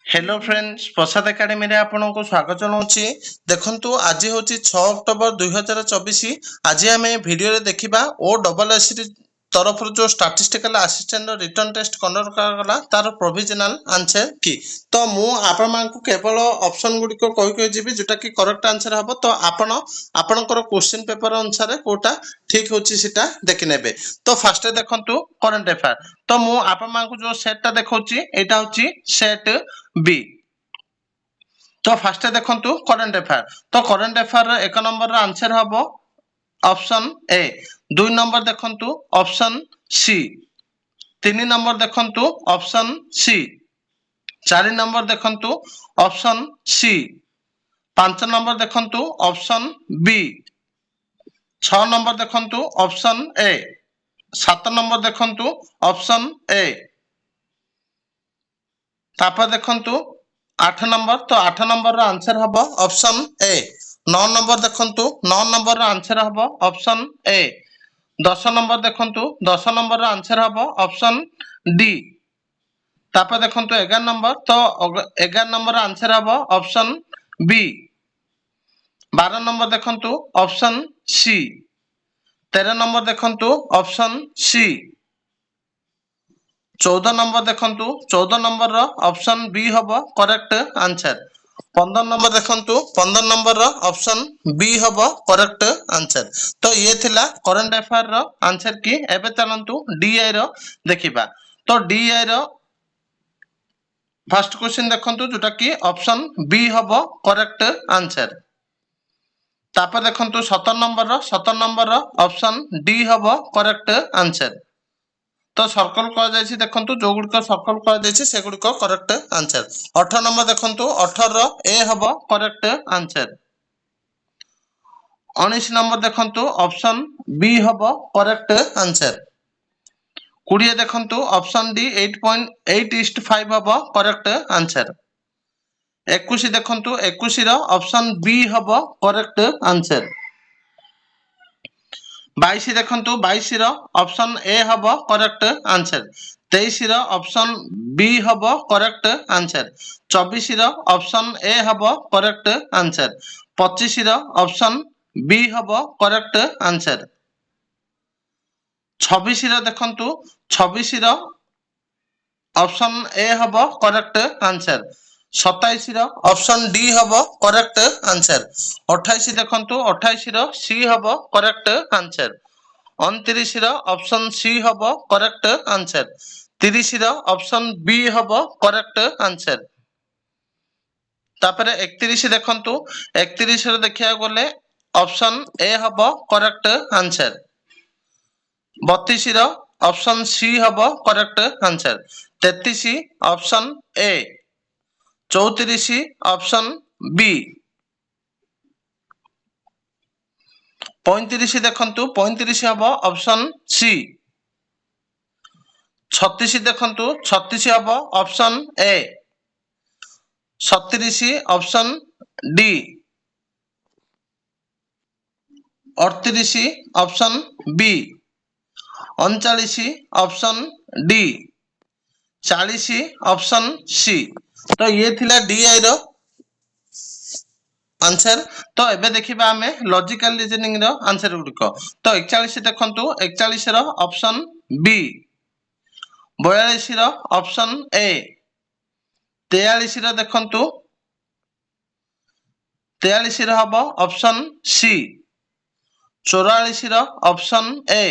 Hello friends प्रसाद academy रे आपनको स्वागत जनाऊँची। देखंतु आज होची 6 अक्टोबर 2024। आज आम वीडियो रे देखिबा ओ डबल एस तरफ जो statistical assistant written test conduct करागला तार प्रोविजनल आंसर की तो मु आपण मानकु केवल ऑप्शन गुडी को कहि जिबी जोटा कि करेक्ट आंसर हबो तो आपणकर क्वेश्चन पेपर अनुसार कोटा ठीक होची सेटा देखि नेबे। तो फर्स्ट देखंतु करंट अफेयर तो मु आपण मानकु जो सेट ता देखौची एटा होची सेट बी। तो फास्ट देखंतु करंट अफेयर तो करंट अफेयर एक नंबर आंसर हबो ऑप्शन ए। 2 नंबर देखंतु ऑप्शन सी। 3 नंबर देखंतु ऑप्शन सी। 4 नंबर देखंतु ऑप्शन सी। 5 नंबर देखंतु ऑप्शन बी। 6 नंबर देखंतु ऑप्शन ए। 7 नंबर देखंतु ऑप्शन ए। तापर देखंतु 8 नंबर तो 8 नंबर रो आंसर हबो ऑप्शन ए। 9 नंबर देखंतु 9 नंबर रो आंसर हबो ऑप्शन ए। 10 नंबर देखंतु 10 नंबर रो आंसर हबो ऑप्शन डी। तापर देखंतु 11 नंबर तो 11 नंबर रो आंसर हबो ऑप्शन बी। 12 नंबर देखंतु ऑप्शन सी। 13 नंबर देखंतु ऑप्शन सी। 14 नंबर देखंतु 14 नंबर रो ऑप्शन बी हबो करेक्ट आंसर। 15 नंबर देखंतु 15 नंबर रो ऑप्शन बी हबो करेक्ट आंसर। तो ये थिला करंट अफेयर रो आंसर की। एबे चलंतु डीआई रो देखिबा। तो डीआई रो फर्स्ट क्वेश्चन देखंतु जोटा की ऑप्शन बी हबो करेक्ट आंसर। तापर देखंतु 17 नंबर रो ऑप्शन डी हबो करेक्ट आंसर। तो सर्कल करा जायछि देखंतु जो गुडको सर्कल करा जायछि से गुडको करेक्ट आंसर। 18 नंबर देखंतु 18 रो ए हबो करेक्ट आंसर। 19 नंबर देखंतु ऑप्शन बी हबो करेक्ट आंसर। 20 देखंतु ऑप्शन डी 8.8:5 हबो करेक्ट आंसर। 21 देखंतु 21 रो ऑप्शन बी हबो करेक्ट आंसर। 22 देखंतु 22 रो ऑप्शन ए हबो करेक्ट आंसर। 23 रो ऑप्शन बी हबो करेक्ट आंसर। 24 रो ऑप्शन ए हबो करेक्ट आंसर। 25 रो ऑप्शन बी हबो करेक्ट आंसर। 26 रो देखंतु 26 रो ऑप्शन ए हबो करेक्ट आंसर। 27 रो ऑप्शन डी हबो करेक्ट आंसर। 28 देखंतु 28 रो सी हबो करेक्ट आंसर। 29 रो ऑप्शन सी हबो करेक्ट आंसर। 30 रो ऑप्शन बी हबो करेक्ट आंसर। तापर 31 देखंतु 31 रो देखिया गले ऑप्शन ए हबो करेक्ट आंसर। 32 रो ऑप्शन सी हबो correct answer. 33 option A. 34 option B. 35 देखंतु 35 हबो ऑप्शन सी। 36 देखंतु 36 हबो option A. 37 option D. 38 option B. 39 option D. 40 option C. तो ये थिला डीआई रो आंसर। तो एबे देखिबा हमें लॉजिकल रीजनिंग रो आंसर गुडिको। तो 41 देखंतु 41 रो ऑप्शन बी। 42 रो ऑप्शन ए। 43 रो देखंतु 43 रो हबो ऑप्शन सी। 44 रो ऑप्शन ए।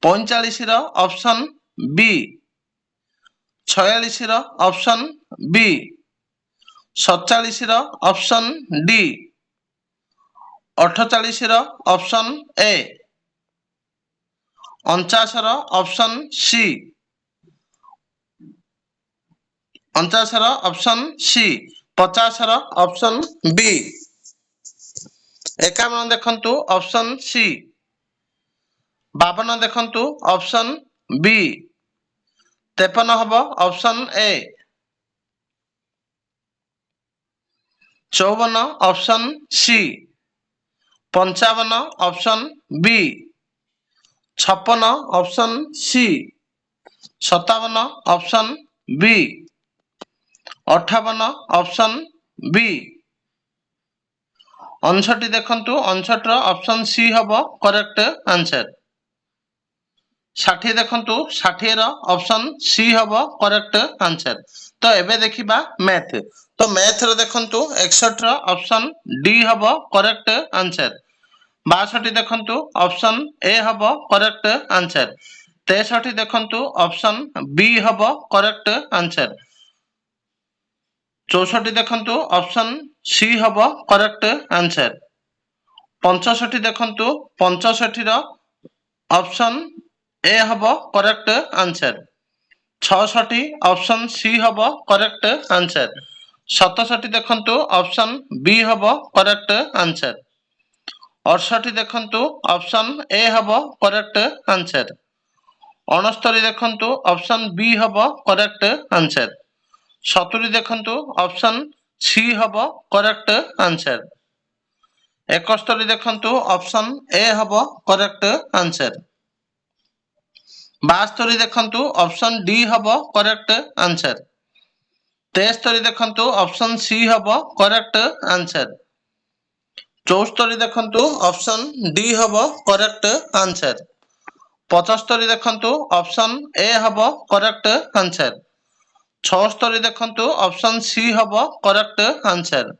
45 रो ऑप्शन बी। 46 रो ऑप्शन बी। 47 रो ऑप्शन डी। 48 रो ऑप्शन ए। 49 रो ऑप्शन सी। 49 रो ऑप्शन सी। 50 रो ऑप्शन बी। 51 देखंतु ऑप्शन सी। 52 देखंतु ऑप्शन बी। 53 हबो option A. 54 option C. 55 option B. 56 option C. 57 option B. 58 option B. 59 देखंतु 59 ऑप्शन सी हबो करेक्ट आंसर। 60 देखंतु 60 रो ऑप्शन सी हबो करेक्ट आंसर। तो एबे देखिबा मैथ। तो मैथ रो देखंतु 61 रो ऑप्शन डी हबो करेक्ट आंसर। 62 देखंतु ऑप्शन ए हबो करेक्ट आंसर। 63 देखंतु ऑप्शन बी हबो करेक्ट आंसर। 64 देखंतु ऑप्शन सी हबो करेक्ट आंसर। 65 देखंतु 65 रो ऑप्शन ए हबो करेक्ट आंसर। 66 ऑप्शन सी हबो करेक्ट आंसर। 67 देखंतु ऑप्शन बी हबो करेक्ट आंसर। 68 देखंतु ऑप्शन ए हबो करेक्ट आंसर। 69 देखंतु ऑप्शन बी हबो करेक्ट आंसर। 70 देखंतु ऑप्शन सी हबो करेक्ट आंसर। 71 देखंतु ऑप्शन ए हबो करेक्ट आंसर। 72 देखंतु ऑप्शन डी हबो करेक्ट आंसर। 73 देखंतु ऑप्शन सी हबो करेक्ट आंसर। 74 देखंतु ऑप्शन डी हबो करेक्ट आंसर। 75 देखंतु ऑप्शन ए हबो करेक्ट आंसर। 76 देखंतु ऑप्शन सी हबो करेक्ट आंसर।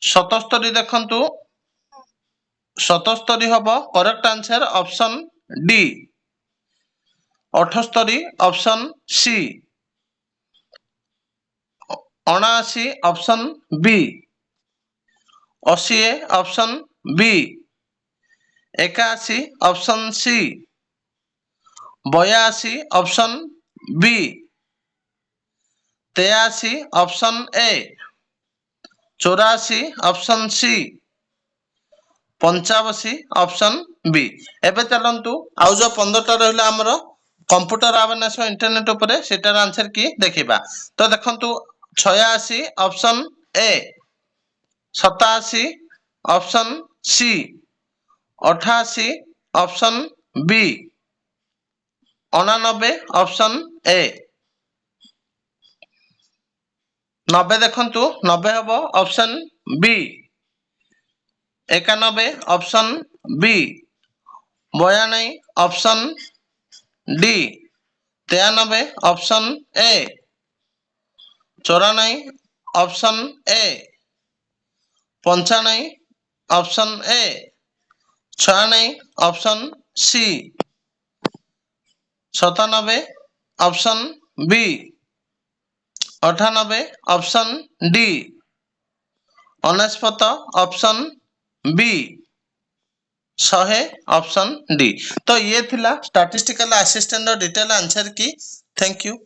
77 देखंतु 77 हबो correct answer option D. 78 option C. 79 option B. 80 option B. 81 option C. 82 option B. 83 option A. 84 option C. 85 option B. एबे चलंतु आउ जो 15टा रहला हमरो कंप्यूटर अवेयरनेस इंटरनेट ऊपर सेटार आंसर की देखिबा। तो देखंतु 86 option A. 87 option C. 88 option B. 89 option A. 90 देखंतु 90 हबो option B. 91 option B. 92 option D. 93 option A. 94 option A. 95 option A. 96 option C. 97 option B. 98 option D. 49 option B. 100 option D. तो ये थिला statistical assistant detail answer की। Thank you.